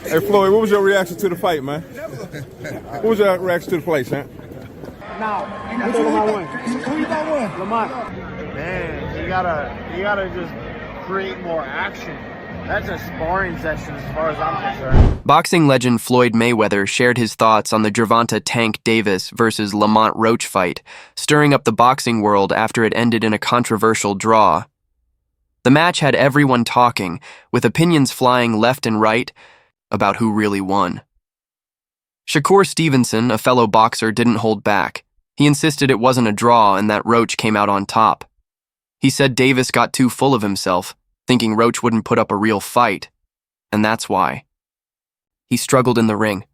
Hey, Floyd, what was your reaction to the fight, man? What was your reaction to the fight, man? Nah, which Lamont won? Who you got won? Lamont. Man, you gotta just create more action. That's a sparring session as far as I'm concerned. Boxing legend Floyd Mayweather shared his thoughts on the Gervonta Tank Davis versus Lamont Roach fight, stirring up the boxing world after it ended in a controversial draw. The match had everyone talking, with opinions flying left and right about who really won. Shakur Stevenson, a fellow boxer, didn't hold back. He insisted it wasn't a draw and that Roach came out on top. He said Davis got too full of himself, thinking Roach wouldn't put up a real fight, and that's why. He struggled in the ring.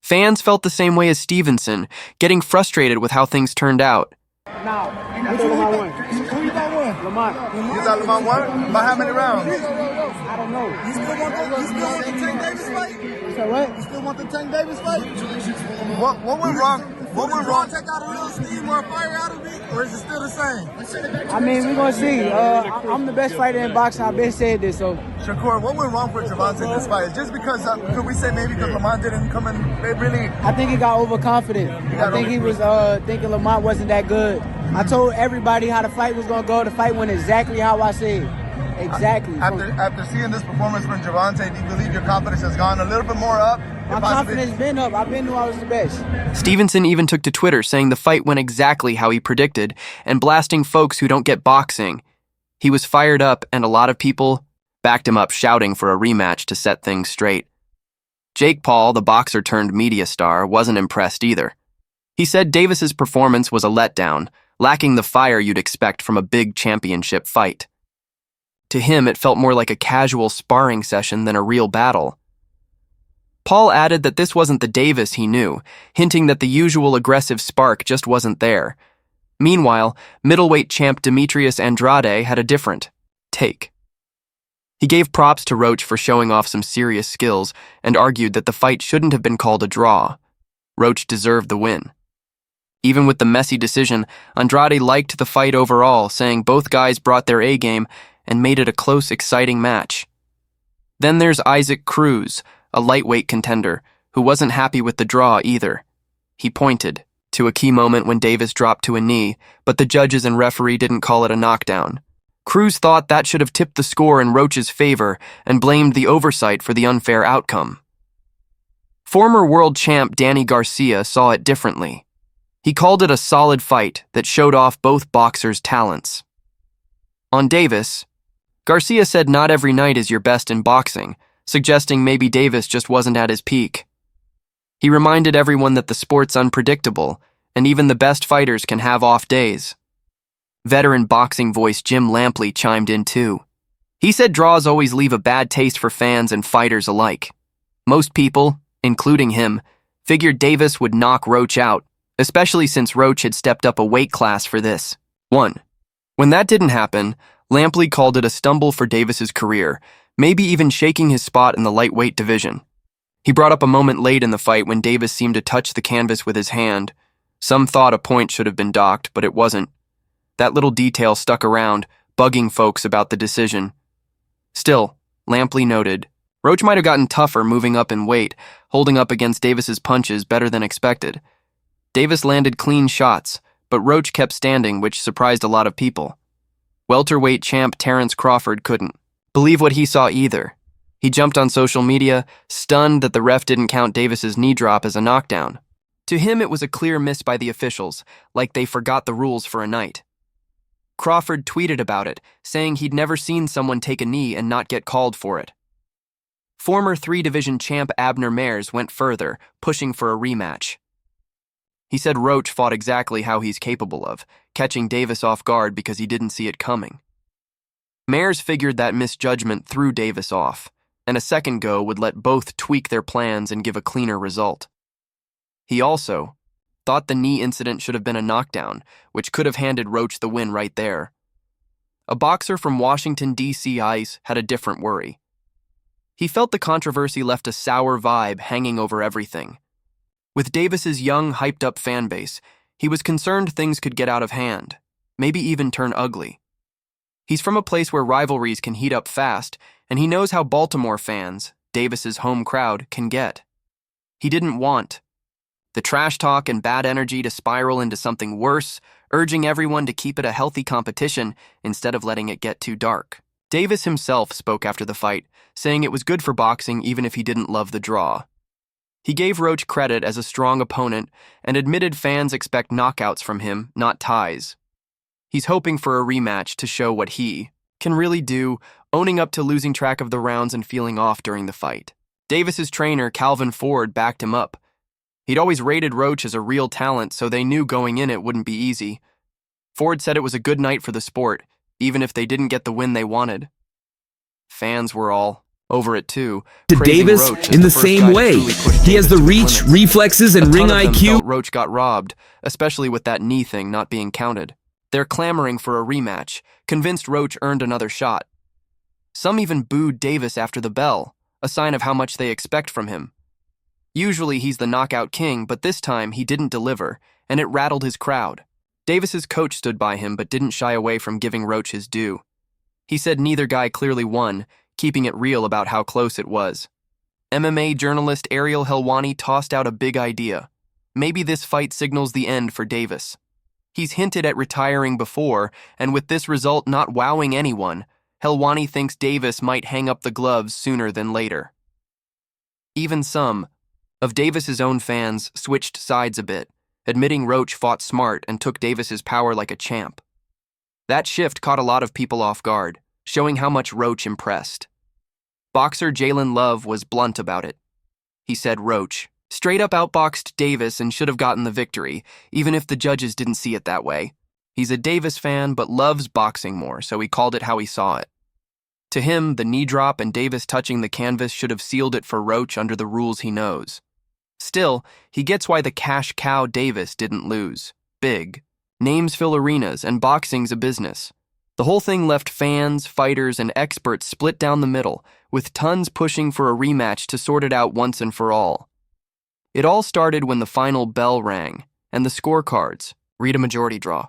Fans felt the same way as Stevenson, getting frustrated with how things turned out. Now, which Lamont won? Who you got won? Lamont. You got Lamont won? By how many rounds? I don't know. You still want the Tank Davis fight? So what? You still want the Tank Davis fight? What went wrong? What went wrong? Take out a real steam or a fire out of me, or is it still the same? I mean, we're gonna see. I'm the best fighter in boxing. I've been saying this, so. Shakur, what went wrong for Gervonta in this fight? Just because, could we say maybe because Lamont didn't come in, really? I think he got overconfident. I think he was thinking Lamont wasn't that good. I told everybody how the fight was gonna go. The fight went exactly how I said. Exactly. After seeing this performance from Gervonta, do you believe your confidence has gone a little bit more up? My confidence been up. I've been knew I was the best. Stevenson even took to Twitter saying the fight went exactly how he predicted and blasting folks who don't get boxing. He was fired up and a lot of people backed him up, shouting for a rematch to set things straight. Jake Paul, the boxer turned media star, wasn't impressed either. He said Davis's performance was a letdown, lacking the fire you'd expect from a big championship fight. To him, it felt more like a casual sparring session than a real battle. Paul added that this wasn't the Davis he knew, hinting that the usual aggressive spark just wasn't there. Meanwhile, middleweight champ Demetrius Andrade had a different take. He gave props to Roach for showing off some serious skills and argued that the fight shouldn't have been called a draw. Roach deserved the win. Even with the messy decision, Andrade liked the fight overall, saying both guys brought their A-game and made it a close, exciting match. Then there's Isaac Cruz, a lightweight contender, who wasn't happy with the draw either. He pointed to a key moment when Davis dropped to a knee, but the judges and referee didn't call it a knockdown. Cruz thought that should have tipped the score in Roach's favor and blamed the oversight for the unfair outcome. Former world champ Danny Garcia saw it differently. He called it a solid fight that showed off both boxers' talents. On Davis, Garcia said not every night is your best in boxing, suggesting maybe Davis just wasn't at his peak. He reminded everyone that the sport's unpredictable, and even the best fighters can have off days. Veteran boxing voice Jim Lampley chimed in too. He said draws always leave a bad taste for fans and fighters alike. Most people, including him, figured Davis would knock Roach out, especially since Roach had stepped up a weight class for this. 1. When that didn't happen, Lampley called it a stumble for Davis's career, maybe even shaking his spot in the lightweight division. He brought up a moment late in the fight when Davis seemed to touch the canvas with his hand. Some thought a point should have been docked, but it wasn't. That little detail stuck around, bugging folks about the decision. Still, Lampley noted, Roach might have gotten tougher moving up in weight, holding up against Davis's punches better than expected. Davis landed clean shots, but Roach kept standing, which surprised a lot of people. Welterweight champ Terrence Crawford couldn't believe what he saw either. He jumped on social media, stunned that the ref didn't count Davis's knee drop as a knockdown. To him, it was a clear miss by the officials, like they forgot the rules for a night. Crawford tweeted about it, saying he'd never seen someone take a knee and not get called for it. Former 3-division champ Abner Mares went further, pushing for a rematch. He said Roach fought exactly how he's capable of, catching Davis off guard because he didn't see it coming. Mares figured that misjudgment threw Davis off, and a second go would let both tweak their plans and give a cleaner result. He also thought the knee incident should have been a knockdown, which could have handed Roach the win right there. A boxer from Washington, D.C. Ice had a different worry. He felt the controversy left a sour vibe hanging over everything. With Davis's young, hyped-up fan base, he was concerned things could get out of hand, maybe even turn ugly. He's from a place where rivalries can heat up fast, and he knows how Baltimore fans, Davis's home crowd, can get. He didn't want the trash talk and bad energy to spiral into something worse, urging everyone to keep it a healthy competition instead of letting it get too dark. Davis himself spoke after the fight, saying it was good for boxing even if he didn't love the draw. He gave Roach credit as a strong opponent and admitted fans expect knockouts from him, not ties. He's hoping for a rematch to show what he can really do, owning up to losing track of the rounds and feeling off during the fight. Davis's trainer, Calvin Ford, backed him up. He'd always rated Roach as a real talent, so they knew going in it wouldn't be easy. Ford said it was a good night for the sport, even if they didn't get the win they wanted. Fans were all over it too. To Davis in the same way. He has the reach, reflexes, and ring IQ. Roach got robbed, especially with that knee thing not being counted. They're clamoring for a rematch, convinced Roach earned another shot. Some even booed Davis after the bell, a sign of how much they expect from him. Usually he's the knockout king, but this time he didn't deliver, and it rattled his crowd. Davis's coach stood by him but didn't shy away from giving Roach his due. He said neither guy clearly won, keeping it real about how close it was. MMA journalist Ariel Helwani tossed out a big idea. Maybe this fight signals the end for Davis. He's hinted at retiring before, and with this result not wowing anyone, Helwani thinks Davis might hang up the gloves sooner than later. Even some of Davis's own fans switched sides a bit, admitting Roach fought smart and took Davis's power like a champ. That shift caught a lot of people off guard, showing how much Roach impressed. Boxer Jalen Love was blunt about it. He said Roach straight up outboxed Davis and should have gotten the victory, even if the judges didn't see it that way. He's a Davis fan but loves boxing more, so he called it how he saw it. To him, the knee drop and Davis touching the canvas should have sealed it for Roach under the rules he knows. Still, he gets why the cash cow Davis didn't lose. Big. Names fill arenas, and boxing's a business. The whole thing left fans, fighters, and experts split down the middle, with tons pushing for a rematch to sort it out once and for all. It all started when the final bell rang, and the scorecards read a majority draw.